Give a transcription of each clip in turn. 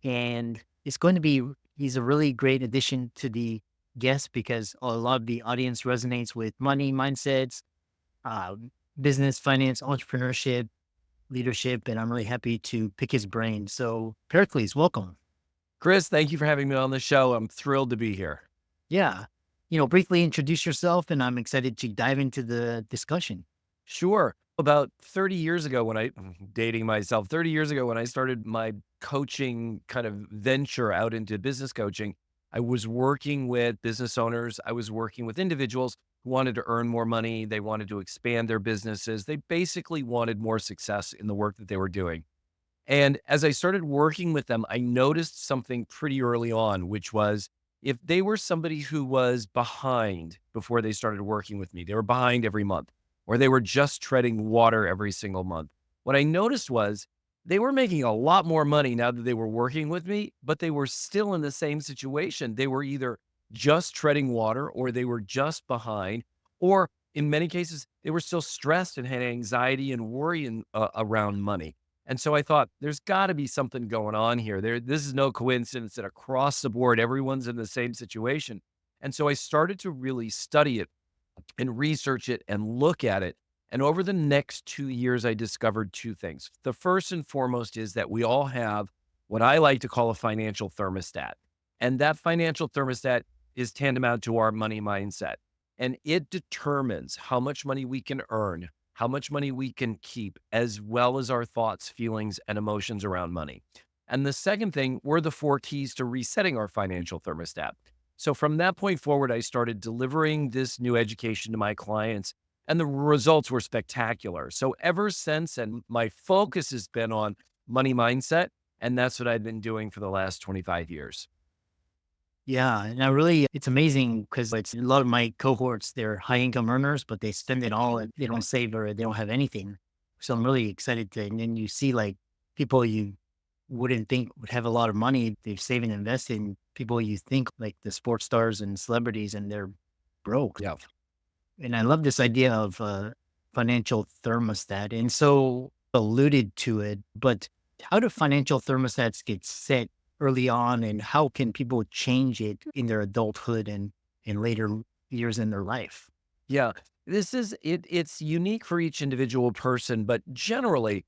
And it's going to be, he's a really great addition to the guest because a lot of the audience resonates with money mindsets, um, business, finance, entrepreneurship, leadership. And I'm really happy to pick his brain. So, Pericles, welcome. Chris, thank you for having me on the show. I'm thrilled to be here. Yeah. Briefly introduce yourself, and I'm excited to dive into the discussion. Sure. About 30 years ago, dating myself, 30 years ago, when I started my coaching kind of venture out into business coaching, I was working with business owners. I was working with individuals who wanted to earn more money. They wanted to expand their businesses. They basically wanted more success in the work that they were doing. And as I started working with them, I noticed something pretty early on, which was if they were somebody who was behind before they started working with me, they were behind every month, or they were just treading water every single month. What I noticed was they were making a lot more money now that they were working with me, but they were still in the same situation. They were either just treading water or they were just behind, or in many cases, they were still stressed and had anxiety and worry around money. And so I thought, there's got to be something going on here. This is no coincidence that across the board, everyone's in the same situation. And so I started to really study it and research it and look at it. And over the next 2 years, I discovered two things. The first and foremost is that we all have what I like to call a financial thermostat. And that financial thermostat is tantamount to our money mindset. And it determines how much money we can earn, how much money we can keep, as well as our thoughts, feelings, and emotions around money. And the second thing were the four keys to resetting our financial thermostat. So from that point forward, I started delivering this new education to my clients, and the results were spectacular. So ever since, and my focus has been on money mindset, and that's what I've been doing for the last 25 years. Yeah, and I really, it's amazing because it's a lot of my cohorts, they're high income earners, but they spend it all and they don't save or they don't have anything. So I'm really excited to, and then you see like people you wouldn't think would have a lot of money, they've saved and invested in people you think like the sports stars and celebrities and they're broke. Yeah. And I love this idea of financial thermostat. And so alluded to it, but how do financial thermostats get set early on and how can people change it in their adulthood and in later years in their life? Yeah. This is it. It's unique for each individual person, but generally,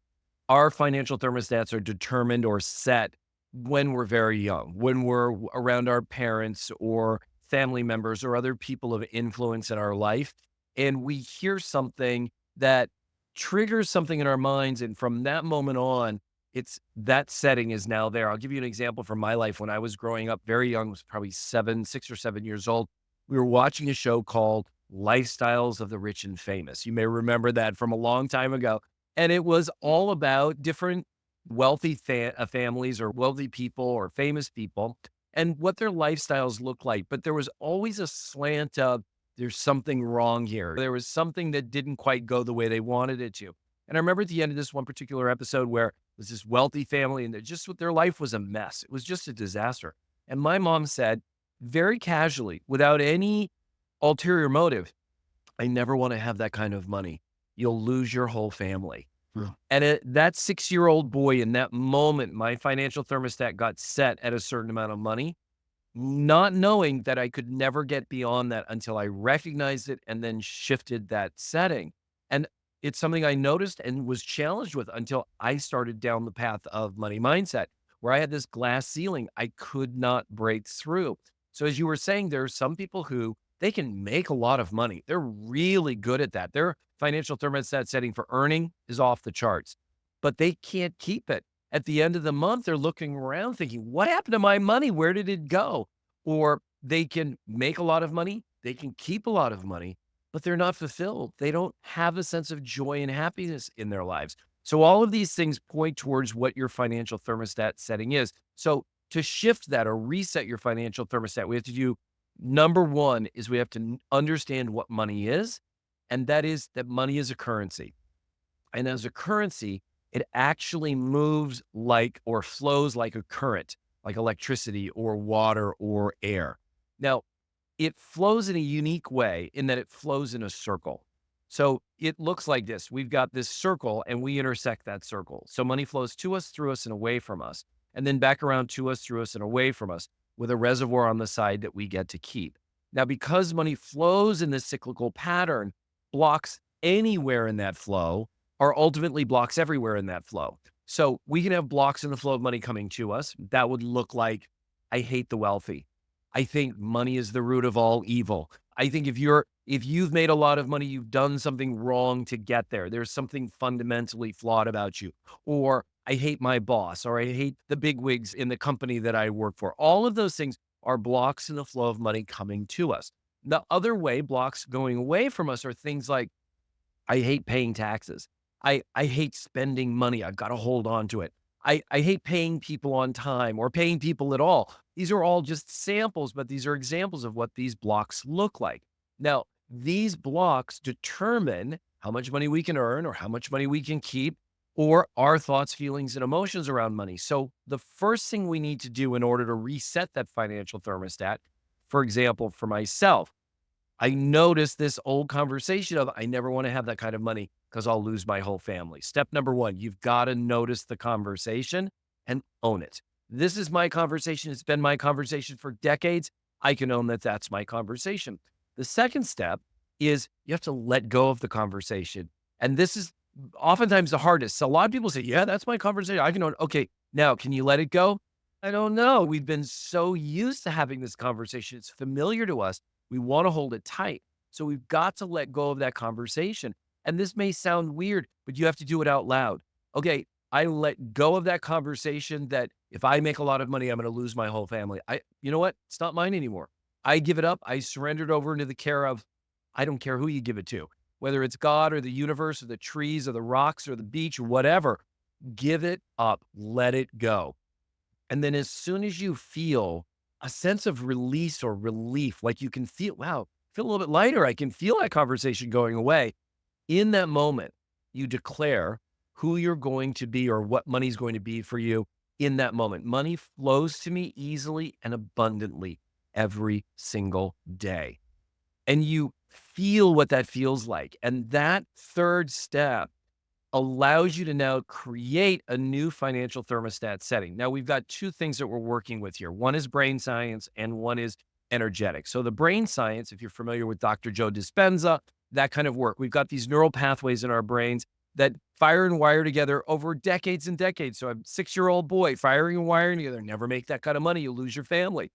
our financial thermostats are determined or set when we're very young, when we're around our parents or family members or other people of influence in our life. And we hear something that triggers something in our minds. And from that moment on, it's that setting is now there. I'll give you an example from my life. When I was growing up very young, was probably 6 or 7 years old. We were watching a show called Lifestyles of the Rich and Famous. You may remember that from a long time ago, and it was all about different wealthy families or wealthy people or famous people and what their lifestyles look like. But there was always a slant of there's something wrong here. There was something that didn't quite go the way they wanted it to. And I remember at the end of this one particular episode where it was this wealthy family and their life was a mess. It was just a disaster. And my mom said, very casually, without any ulterior motive, I never want to have that kind of money. You'll lose your whole family. Yeah. And that 6-year-old boy in that moment, my financial thermostat got set at a certain amount of money, not knowing that I could never get beyond that until I recognized it and then shifted that setting. And it's something I noticed and was challenged with until I started down the path of money mindset, where I had this glass ceiling I could not break through. So as you were saying, there are some people who they can make a lot of money. They're really good at that. Their financial thermostat setting for earning is off the charts, but they can't keep it. At the end of the month, they're looking around thinking, what happened to my money? Where did it go? Or they can make a lot of money, they can keep a lot of money, but they're not fulfilled. They don't have a sense of joy and happiness in their lives. So all of these things point towards what your financial thermostat setting is. So to shift that or reset your financial thermostat, we have to do number one is we have to understand what money is, and that is that money is a currency. And as a currency, it actually moves like or flows like a current, like electricity or water or air. Now, it flows in a unique way in that it flows in a circle. So it looks like this. We've got this circle and we intersect that circle. So money flows to us, through us, and away from us. and then back around to us, through us, and away from us with a reservoir on the side that we get to keep. Now, because money flows in this cyclical pattern, blocks anywhere in that flow are ultimately blocks everywhere in that flow. So we can have blocks in the flow of money coming to us. That would look like, I hate the wealthy. I think money is the root of all evil. I think if you've made a lot of money, you've done something wrong to get there. There's something fundamentally flawed about you. Or I hate my boss, or I hate the bigwigs in the company that I work for. All of those things are blocks in the flow of money coming to us. The other way, blocks going away from us, are things like, I hate paying taxes. I hate spending money. I've got to hold on to it. I hate paying people on time or paying people at all. These are all just samples, but these are examples of what these blocks look like. Now, these blocks determine how much money we can earn or how much money we can keep, or our thoughts, feelings, and emotions around money. So the first thing we need to do in order to reset that financial thermostat, for example, for myself, I noticed this old conversation of, I never want to have that kind of money because I'll lose my whole family. Step number one, you've got to notice the conversation and own it. This is my conversation. It's been my conversation for decades. I can own that that's my conversation. The second step is you have to let go of the conversation. And this is oftentimes the hardest. So a lot of people say, yeah, that's my conversation. I can own it. Okay, now can you let it go? I don't know. We've been so used to having this conversation. It's familiar to us. We want to hold it tight. So we've got to let go of that conversation. And this may sound weird, but you have to do it out loud. Okay, I let go of that conversation that if I make a lot of money, I'm going to lose my whole family. You know what? It's not mine anymore. I give it up. I surrender it over into the care of, I don't care who you give it to, whether it's God or the universe or the trees or the rocks or the beach or whatever. Give it up. Let it go. And then as soon as you feel a sense of release or relief, like you can feel, wow, feel a little bit lighter. I can feel that conversation going away. In that moment, you declare who you're going to be or what money's going to be for you in that moment. Money flows to me easily and abundantly every single day. And you feel what that feels like. And that third step allows you to now create a new financial thermostat setting. Now, we've got two things that we're working with here. One is brain science and one is energetic. So the brain science, if you're familiar with Dr. Joe Dispenza, that kind of work. We've got these neural pathways in our brains that fire and wire together over decades and decades. So a 6-year-old boy firing and wiring together, never make that kind of money, you'll lose your family.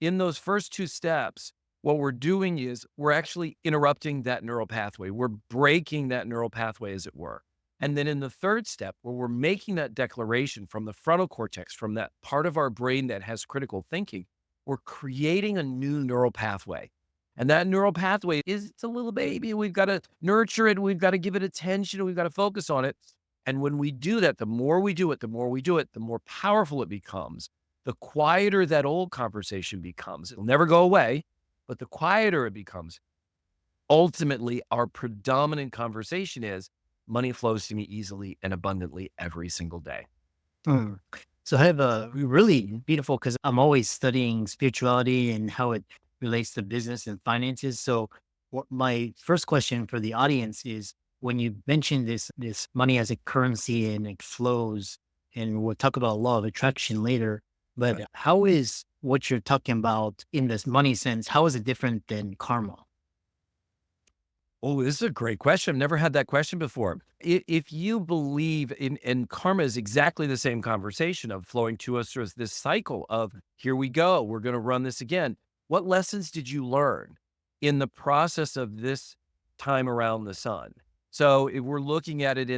In those first two steps, what we're doing is we're actually interrupting that neural pathway. We're breaking that neural pathway, as it were. And then in the third step, where we're making that declaration from the frontal cortex, from that part of our brain that has critical thinking, we're creating a new neural pathway. And that neural pathway is, it's a little baby. We've got to nurture it. We've got to give it attention. We've got to focus on it. And when we do that, the more we do it, the more we do it, the more powerful it becomes. The quieter that old conversation becomes. It'll never go away, but the quieter it becomes. Ultimately, our predominant conversation is, money flows to me easily and abundantly every single day. Mm. So I have a really beautiful because I'm always studying spirituality and how it relates to business and finances. So what my first question for the audience is, when you mentioned this money as a currency and it flows, and we'll talk about law of attraction later, but how is what you're talking about in this money sense, how is it different than karma? Oh, this is a great question. I've never had that question before. If you believe in karma is exactly the same conversation of flowing to us through this cycle of, here we go, we're going to run this again. What lessons did you learn in the process of this time around the sun? So if we're looking at it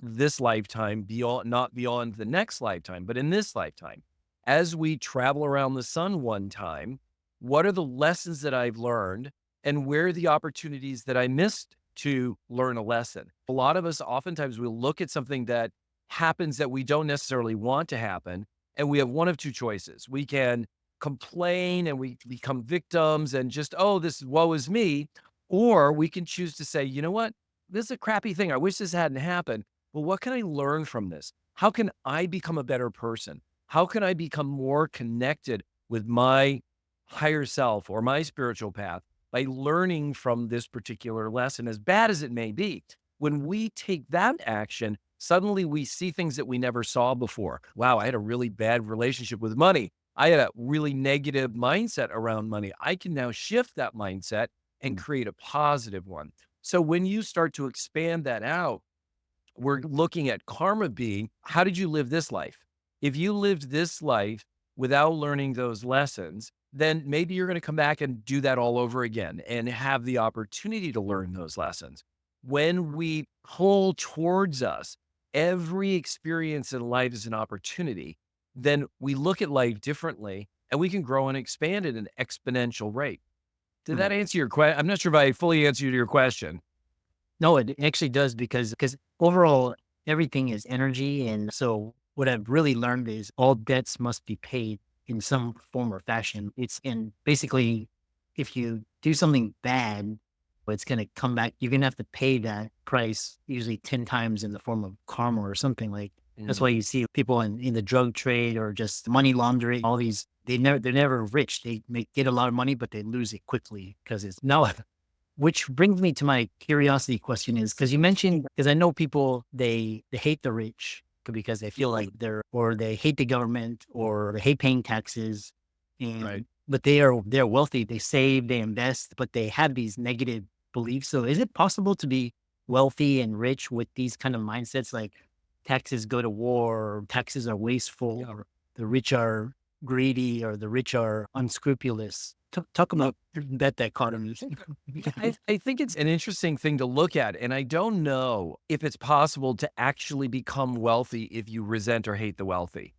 this lifetime, beyond, not beyond the next lifetime, but in this lifetime, as we travel around the sun one time, what are the lessons that I've learned? And where are the opportunities that I missed to learn a lesson? A lot of us, oftentimes, will look at something that happens that we don't necessarily want to happen, and we have one of two choices. We can complain and we become victims and just, oh, this woe is me. Or we can choose to say, you know what? This is a crappy thing. I wish this hadn't happened. But what can I learn from this? How can I become a better person? How can I become more connected with my higher self or my spiritual path by learning from this particular lesson, as bad as it may be? When we take that action, Suddenly we see things that we never saw before. Wow, I had a really bad relationship with money. I had a really negative mindset around money. I can now shift that mindset and Mm, create a positive one. So when you start to expand that out, we're looking at karma being, how did you live this life? If you lived this life without learning those lessons, then maybe you're going to come back and do that all over again and have the opportunity to learn those lessons. When we pull towards us, every experience in life is an opportunity, then we look at life differently and we can grow and expand at an exponential rate. Did mm. that answer your question? I'm not sure if I fully answered your question. No, it actually does because overall everything is energy, and so what I've really learned is all debts must be paid in some form or fashion. It's and basically, if you do something bad, it's going to come back. You're going to have to pay that price usually 10 times in the form of karma or something like. That's why Mm. you see people in the drug trade or just money laundering. All these they're never rich. They get a lot of money, but they lose it quickly because it's now. Which brings me to my curiosity question is because you mentioned because I know people they hate the rich because they feel like they're or they hate the government or they hate paying taxes, Right. and but they're wealthy, they save, they invest, but they have these negative beliefs. So is it possible to be wealthy and rich with these kind of mindsets like taxes go to war, or taxes are wasteful, or the rich are greedy, or the rich are unscrupulous? Talk about that dichotomy. I think it's an interesting thing to look at, and I don't know if it's possible to actually become wealthy if you resent or hate the wealthy.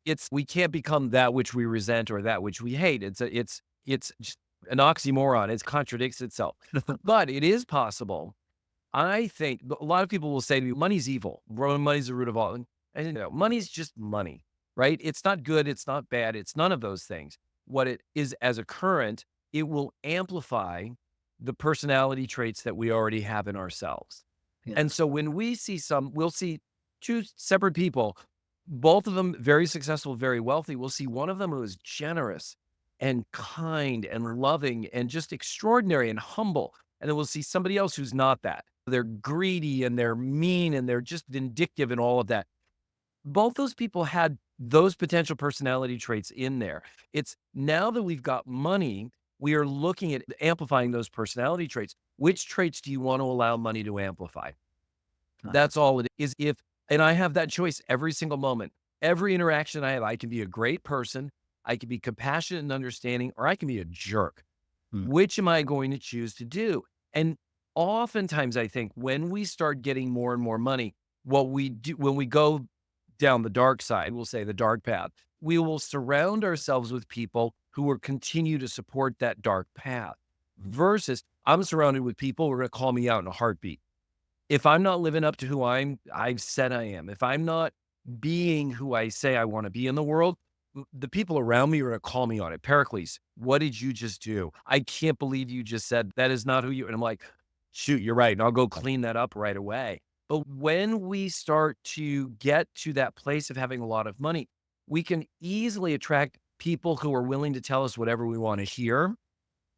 It's we can't become that which we resent or that which we hate. It's just an oxymoron. It contradicts itself. But it is possible. I think a lot of people will say to me, money's evil. Money's the root of all. And you know, money's just money, right? It's not good. It's not bad. It's none of those things. What it is as a current, it will amplify the personality traits that we already have in ourselves. And Yes. so when we'll see two separate people, both of them very successful, very wealthy. We'll see one of them who is generous and kind and loving and just extraordinary and humble. And then we'll see somebody else who's not that. They're greedy and they're mean and they're just vindictive and all of that. Both those people had those potential personality traits in there. It's now that we've got money, we are looking at amplifying those personality traits. Which traits do you want to allow money to amplify? Uh-huh. That's all it is. If and I have that choice every single moment. Every interaction I have, I can be a great person, I can be compassionate and understanding, or I can be a jerk. Mm, Which am I going to choose to do? And oftentimes, I think when we start getting more and more money, what we do when we go down the dark side, we'll say the dark path, we will surround ourselves with people who will continue to support that dark path. Versus, I'm surrounded with people who are going to call me out in a heartbeat. If I'm not living up to who I've said I am, if I'm not being who I say I want to be in the world, the people around me are going to call me on it. Pericles, what did you just do? I can't believe you just said that is not who you. And I'm like, shoot, you're right. And I'll go clean that up right away. But when we start to get to that place of having a lot of money, we can easily attract people who are willing to tell us whatever we want to hear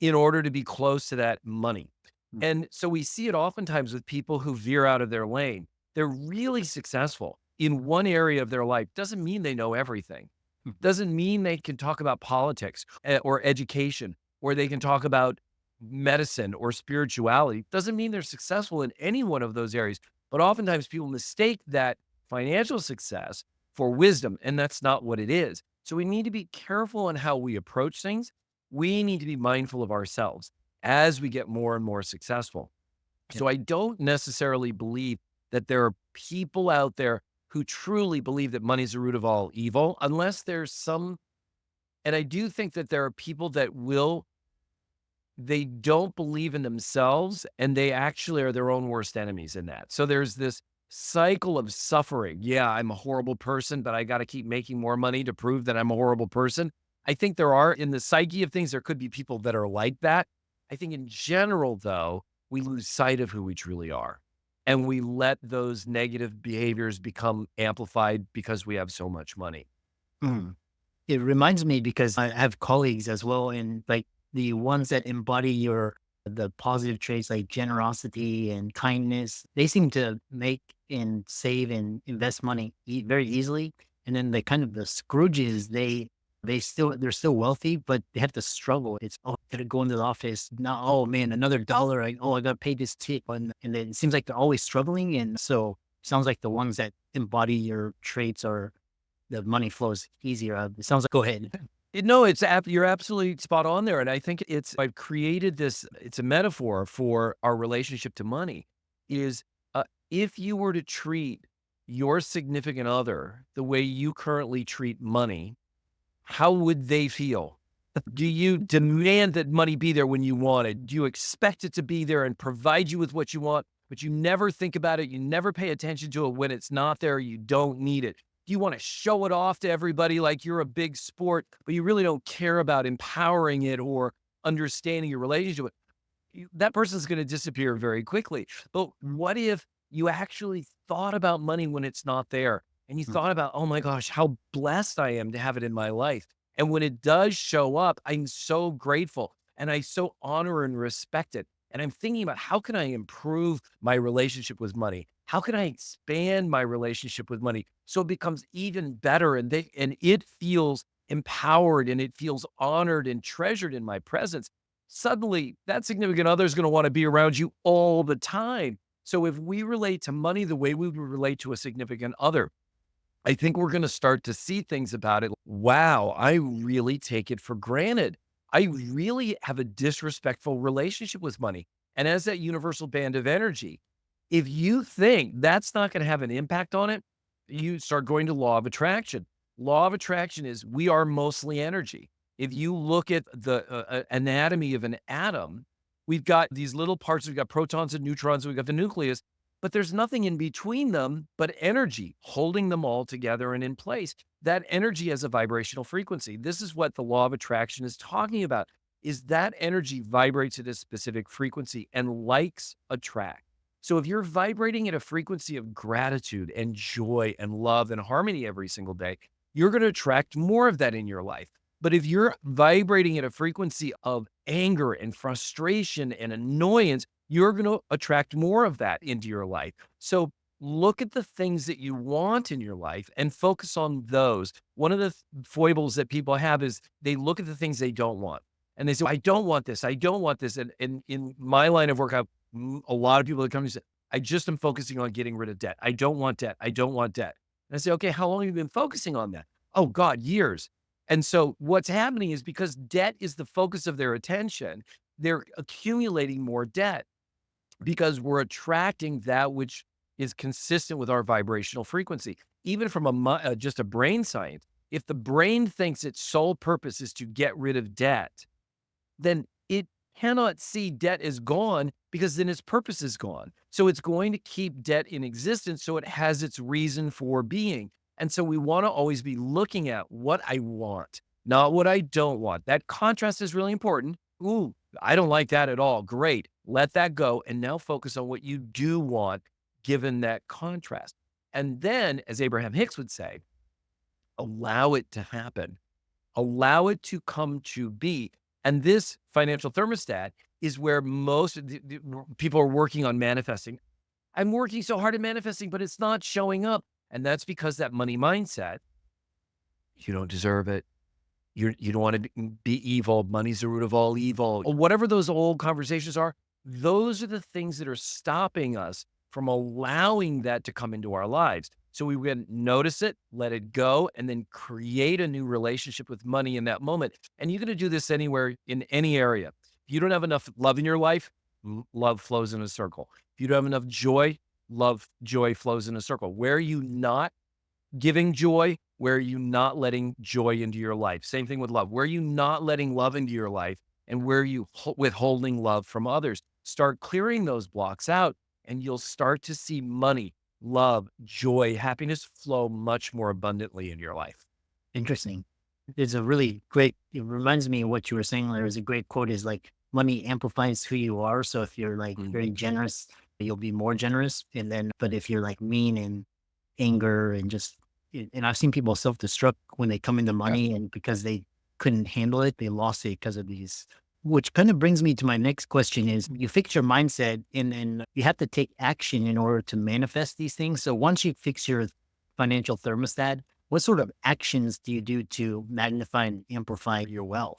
in order to be close to that money. mm, And so we see it oftentimes with people who veer out of their lane. They're really successful in one area of their life. Doesn't mean they know everything. mm. Doesn't mean they can talk about politics or education, or they can talk about medicine or spirituality. Doesn't mean they're successful in any one of those areas. But oftentimes people mistake that financial success for wisdom, and that's not what it is. So we need to be careful on how we approach things. We need to be mindful of ourselves as we get more and more successful. Yeah. So I don't necessarily believe that there are people out there who truly believe that money's the root of all evil, unless there's some, and I do think that there are people that they don't believe in themselves and they actually are their own worst enemies in that. So there's this cycle of suffering. Yeah, I'm a horrible person, but I got to keep making more money to prove that I'm a horrible person. I think there are in the psyche of things, there could be people that are like that. I think in general, though, we lose sight of who we truly are and we let those negative behaviors become amplified because we have so much money. Mm. It reminds me because I have colleagues as well, and like the ones that embody your The positive traits like generosity and kindness, they seem to make and save and invest money very easily. And then the Scrooges, they're still wealthy, but they have to struggle. It's, oh, I gotta go into the office now. Oh man, another dollar. I gotta pay this tip, and then it seems like they're always struggling. And so sounds like the ones that embody your traits are the money flows easier. It sounds like. Go ahead. No, you're absolutely spot on there, and I think I've created this. It's a metaphor for our relationship to money. Is if you were to treat your significant other the way you currently treat money, how would they feel? Do you demand that money be there when you want it? Do you expect it to be there and provide you with what you want, but you never think about it? You never pay attention to it when it's not there. You don't need it. Do you want to show it off to everybody like you're a big sport, but you really don't care about empowering it or understanding your relationship with that person's going to disappear very quickly. But what if you actually thought about money when it's not there and you thought about, oh my gosh, how blessed I am to have it in my life. And when it does show up, I'm so grateful and I so honor and respect it. And I'm thinking about how can I improve my relationship with money? How can I expand my relationship with money so it becomes even better and it feels empowered and it feels honored and treasured in my presence? Suddenly that significant other is going to want to be around you all the time. So if we relate to money the way we would relate to a significant other, I think we're going to start to see things about it. Wow, I really take it for granted. I really have a disrespectful relationship with money. And as that universal band of energy, if you think that's not going to have an impact on it, you start going to law of attraction. Law of attraction is we are mostly energy. If you look at the anatomy of an atom, we've got these little parts, we've got protons and neutrons, we've got the nucleus, but there's nothing in between them but energy holding them all together and in place. That energy has a vibrational frequency. This is what the law of attraction is talking about, is that energy vibrates at a specific frequency and likes attract. So if you're vibrating at a frequency of gratitude and joy and love and harmony every single day, you're going to attract more of that in your life. But if you're vibrating at a frequency of anger and frustration and annoyance, you're going to attract more of that into your life. So look at the things that you want in your life and focus on those. One of the foibles that people have is they look at the things they don't want and they say, I don't want this. I don't want this. And in my line of work, I have a lot of people that come and say, I just am focusing on getting rid of debt. I don't want debt. I don't want debt. And I say, okay, how long have you been focusing on that? Oh God, years. And so what's happening is because debt is the focus of their attention, they're accumulating more debt because we're attracting that which is consistent with our vibrational frequency. Even from just a brain science, if the brain thinks its sole purpose is to get rid of debt, then it cannot see debt as gone because then its purpose is gone. So it's going to keep debt in existence so it has its reason for being. And so we want to always be looking at what I want, not what I don't want. That contrast is really important. Ooh, I don't like that at all. Great. Let that go. And now focus on what you do want given that contrast. And then, as Abraham Hicks would say, allow it to happen, allow it to come to be. And this financial thermostat is where most of the people are working on manifesting. I'm working so hard at manifesting, but it's not showing up. And that's because that money mindset, you don't deserve it. You don't want to be evil. Money's the root of all evil. Or whatever those old conversations are, those are the things that are stopping us from allowing that to come into our lives. So we can notice it, let it go, and then create a new relationship with money in that moment. And you're going to do this anywhere in any area. If you don't have enough love in your life, love flows in a circle. If you don't have enough joy, joy flows in a circle. Where are you not giving joy? Where are you not letting joy into your life? Same thing with love. Where are you not letting love into your life? And where are you withholding love from others? Start clearing those blocks out, and you'll start to see money, love, joy, happiness flow much more abundantly in your life. Interesting. There's a really great, it reminds me of what you were saying. There was a great quote is like, money amplifies who you are. So if you're like very generous, you'll be more generous. And then, but if you're like mean and anger and just, and I've seen people self destruct when they come into Yeah. money and because they couldn't handle it, they lost it because of these. Which kind of brings me to my next question is you fix your mindset and you have to take action in order to manifest these things. So once you fix your financial thermostat, what sort of actions do you do to magnify and amplify your wealth?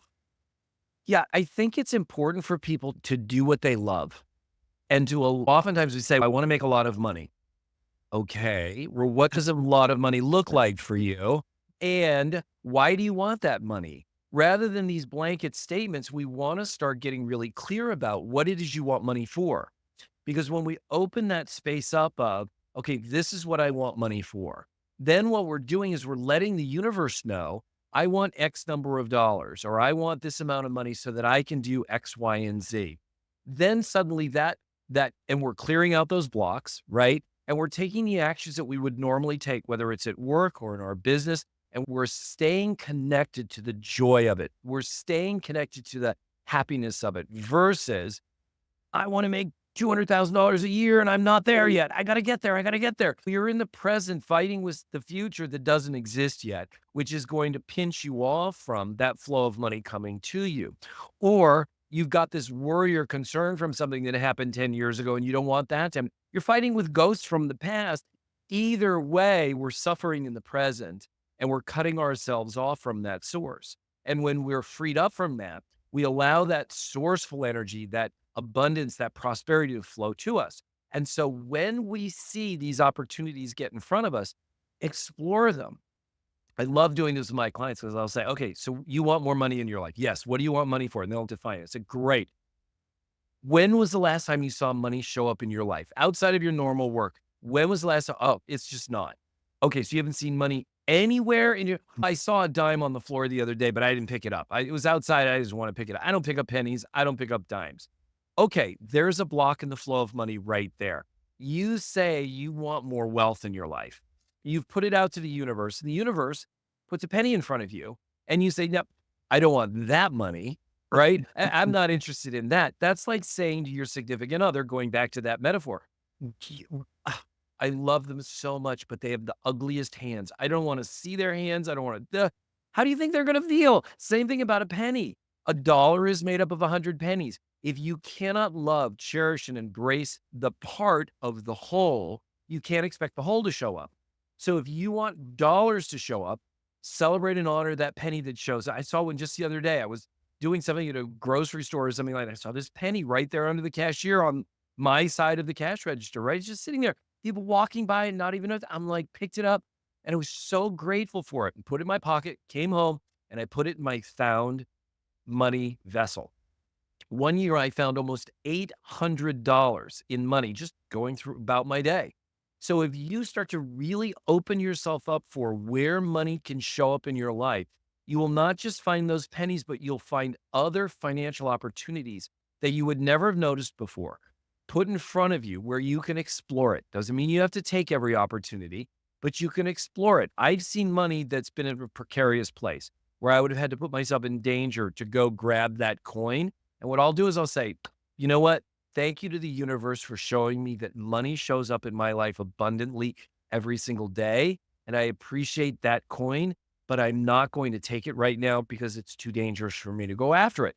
Yeah, I think it's important for people to do what they love. And oftentimes we say, I want to make a lot of money. Okay, well, what does a lot of money look like for you? And why do you want that money? Rather than these blanket statements, we want to start getting really clear about what it is you want money for. Because when we open that space up of, okay, this is what I want money for, then what we're doing is we're letting the universe know, I want X number of dollars, or I want this amount of money so that I can do X, Y, and Z. Then suddenly and we're clearing out those blocks, right? And we're taking the actions that we would normally take, whether it's at work or in our business, and we're staying connected to the joy of it. We're staying connected to the happiness of it versus I want to make $200,000 a year and I'm not there yet. I got to get there. I got to get there. You're in the present fighting with the future that doesn't exist yet, which is going to pinch you off from that flow of money coming to you. Or you've got this worry or concern from something that happened 10 years ago and you don't want that to. You're fighting with ghosts from the past. Either way, we're suffering in the present and we're cutting ourselves off from that source. And when we're freed up from that, we allow that sourceful energy, that abundance, that prosperity to flow to us. And so when we see these opportunities get in front of us, explore them. I love doing this with my clients because I'll say, okay, so you want more money in your life? Yes. What do you want money for? And they'll define it. I said, great. When was the last time you saw money show up in your life outside of your normal work? When was the last time? Oh, it's just not. Okay, so you haven't seen money anywhere in your. I saw a dime on the floor the other day, but I didn't pick it up. It was outside. I just want to pick it up. I don't pick up pennies. I don't pick up dimes. Okay, there's a block in the flow of money right there. You say you want more wealth in your life. You've put it out to the universe, and the universe puts a penny in front of you, and you say, "Nope, I don't want that money." Right? I'm not interested in that. That's like saying to your significant other, going back to that metaphor, "Ah, I love them so much, but they have the ugliest hands. I don't want to see their hands. I don't want to. How do you think they're going to feel? Same thing about a penny. A dollar is made up of 100 pennies. If you cannot love, cherish, and embrace the part of the whole, you can't expect the whole to show up. So if you want dollars to show up, celebrate and honor that penny that shows up. I saw one just the other day. I was doing something at a grocery store or something like that. I saw this penny right there under the cashier on my side of the cash register, right? It's just sitting there. People walking by and not even know. I'm like, picked it up and I was so grateful for it and put it in my pocket, came home and I put it in my found money vessel. One year I found almost $800 in money just going through about my day. So if you start to really open yourself up for where money can show up in your life, you will not just find those pennies, but you'll find other financial opportunities that you would never have noticed before. Put in front of you where you can explore it. Doesn't mean you have to take every opportunity, but you can explore it. I've seen money that's been in a precarious place where I would have had to put myself in danger to go grab that coin. And what I'll do is I'll say, you know what? Thank you to the universe for showing me that money shows up in my life abundantly every single day. And I appreciate that coin, but I'm not going to take it right now because it's too dangerous for me to go after it.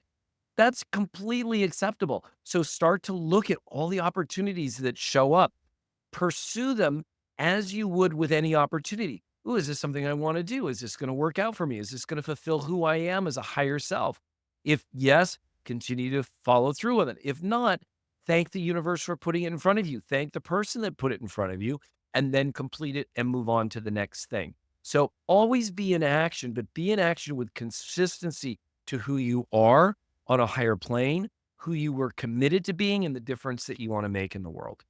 That's completely acceptable. So start to look at all the opportunities that show up. Pursue them as you would with any opportunity. Ooh, is this something I want to do? Is this going to work out for me? Is this going to fulfill who I am as a higher self? If yes, continue to follow through with it. If not, thank the universe for putting it in front of you. Thank the person that put it in front of you and then complete it and move on to the next thing. So always be in action, but be in action with consistency to who you are on a higher plane, who you were committed to being, and the difference that you want to make in the world.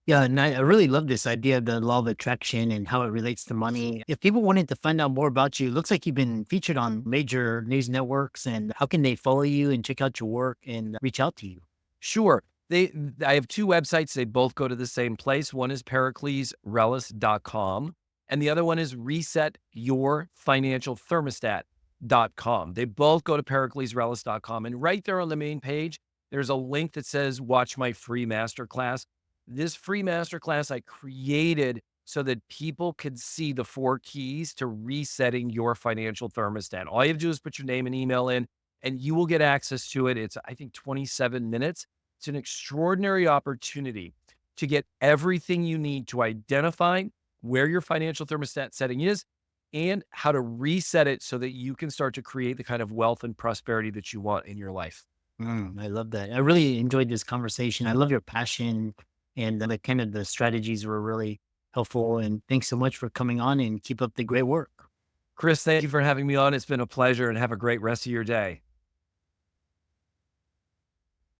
Yeah, and I really love this idea of the law of attraction and how it relates to money. If people wanted to find out more about you, it looks like you've been featured on major news networks. And how can they follow you and check out your work and reach out to you? Sure. I have two websites. They both go to the same place. One is periclesrellas.com and the other one is resetyourfinancialthermostat.com. They both go to periclesrellas.com. And right there on the main page, there's a link that says watch my free masterclass. This free masterclass I created so that people could see the 4 keys to resetting your financial thermostat. All you have to do is put your name and email in, and you will get access to it. It's, I think, 27 minutes. It's an extraordinary opportunity to get everything you need to identify where your financial thermostat setting is and how to reset it so that you can start to create the kind of wealth and prosperity that you want in your life. I love that. I really enjoyed this conversation. I love your passion and the kind of the strategies were really helpful. And thanks so much for coming on and keep up the great work. Chris, thank you for having me on. It's been a pleasure and have a great rest of your day.